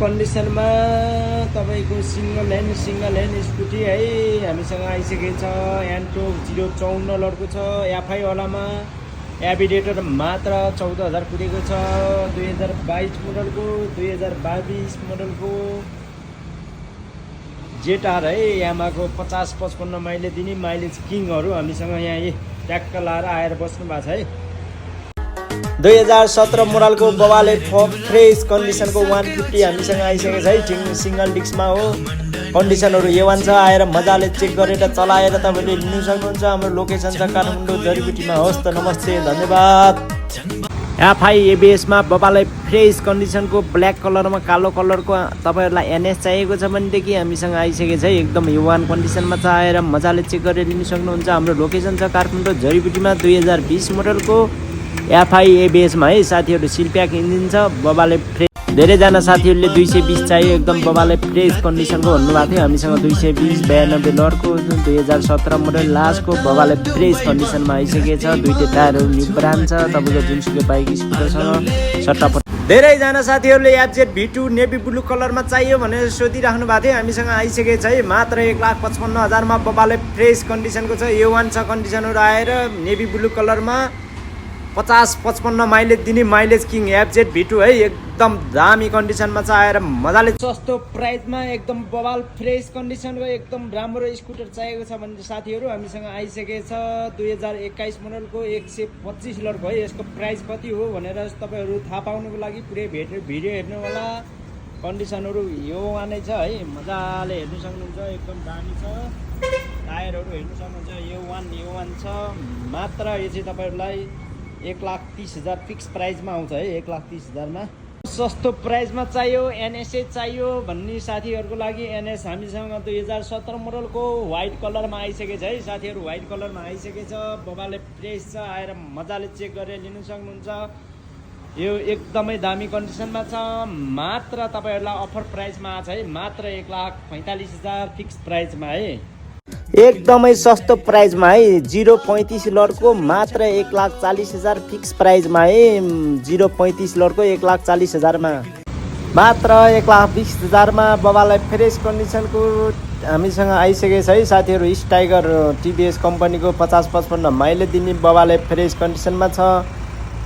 कन्डिसनमा तपाईको single hand scooty है हामीसँग आइसकेको छ। एन्टोक 054 लडको छ। एफआई वालामा एभिडेटर मात्र 14,000 कुदेको छ। 2022 मोडलको 2022 मोडलको जेटार है यामाको 50-55 माइलेज दिने माइलेज किङहरू हामीसँग यहाँ ट्याक्क लाएर आएर बस्नु भएको छ है। 2017 मोडलको बबाले फ्रेस कन्डिसनको 150 हामीसँग आइसकेको छ है। सिंगल डिस्कमा हो। कन्डिसनहरू A1 छ। आएर मजाले चेक गरेर चलाएर तपाईँले लिनु सक्नुहुन्छ। हाम्रो लोकेसन छ काठमाडौँ जडीबुटीमा। होस् त, नमस्ते, धन्यवाद। एफआई एबिएसमा बबाले फ्रेस कन्डिसनको ब्ल्याक कलरमा कालो कलरको तपाईँहरूलाई एनएस चाहिएको छ भनेदेखि हामीसँग आइसकेको छ है। एकदम A1 कन्डिसनमा छ। आएर मजाले चेक गरेर लिनु सक्नुहुन्छ। हाम्रो लोकेसन छ काठमाडौँ जडीबुटीमा। 2020 मोडलको एफआई एबिएसमा है साथीहरू। सिलप्याक इन्जिन छ। बबाले फ्रेस धेरैजना साथीहरूले 220 चाहियो एकदम बबाले फ्रेस कन्डिसनको भन्नुभएको थियो। हामीसँग 220 92 लडको 2017 मोडल लास्टको बबाले फ्रेस कन्डिसनमा आइसकेको छ। दुईटै टायरहरू न्यू ब्रान्ड छ। तपाईँको जुनसुकै बाइक स्कुटरसँग सट्टापट धेरैजना साथीहरूले एफजेड V2 नेभी ब्लू कलरमा चाहियो भनेर सोधिराख्नु भएको थियो। हामीसँग आइसकेको छ है। मात्र 1,55,000 मा बबाले फ्रेस कन्डिसनको छ। A1 छ कन्डिसनहरू आएर नेभी ब्लू कलरमा 50-55 माइलेज दिने माइलेज किङ एफजेड V2 है। एकदम दामी कन्डिसनमा छ। आएर मजाले सस्तो प्राइसमा एकदम बबाल फ्रेस कन्डिसनको एकदम राम्रो स्कुटर चाहिएको छ भने साथीहरू हामीसँग आइसकेको छ। 2021 मोडलको 125 लडको है। यसको प्राइस कति हो भनेर तपाईँहरू थाहा पाउनुको लागि पुरै भिडियो हेर्नु होला। कन्डिसनहरू A1 नै छ है। मजाले हेर्नु सक्नुहुन्छ। एकदम दामी छ। टायरहरू हेर्नु सक्नुहुन्छ। A1 छ। मात्र यो चाहिँ तपाईँहरूलाई 1,30,000 फिक्स प्राइसमा आउँछ है। 1,30,000 मा सस्तो प्राइसमा चाहियो एनएसए चाहियो भन्ने साथीहरूको लागि एनएस हामीसँग 2017 मोडलको व्हाइट कलरमा आइसकेको छ है साथीहरू। व्हाइट कलरमा आइसकेको छ। बबाले फ्रेस छ। आएर मजाले चेक गरेर लिनु सक्नुहुन्छ। यो एकदमै दामी कन्डिसनमा छ। मात्र तपाईँहरूलाई अफर प्राइसमा आछ है। मात्र 1,45,000 फिक्स प्राइसमा है। एकदमै सस्तो प्राइसमा है। 035 लडको मात्र 1,40,000 फिक्स प्राइसमा है। 035 लडको 1,40,000 मा मात्र 1,20,000 मा बबालाई फ्रेस कन्डिसनको हामीसँग आइसकेको छ है साथीहरू। स्टाइगर टिभीएस कम्पनीको 50-55 माइलेज दिने बबाले फ्रेस कन्डिसनमा छ।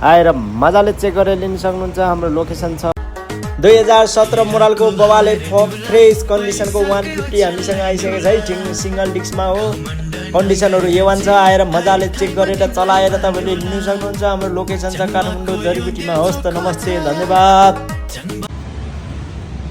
आएर मजाले चेक गरेर लिन सक्नुहुन्छ। हाम्रो लोकेसन छ 2017 मोडलको बबाले फ्रेस कन्डिसनको 150 हामीसँग आइसकेको छ है। सिंगल डिस्कमा हो। कन्डिसनहरू A1 छ। आएर मजाले चेक गरेर चलाएर तपाईँले लिनु सक्नुहुन्छ। हाम्रो लोकेसन छ काठमाडौँ जडीबुटीमा। होस् त, नमस्ते, धन्यवाद।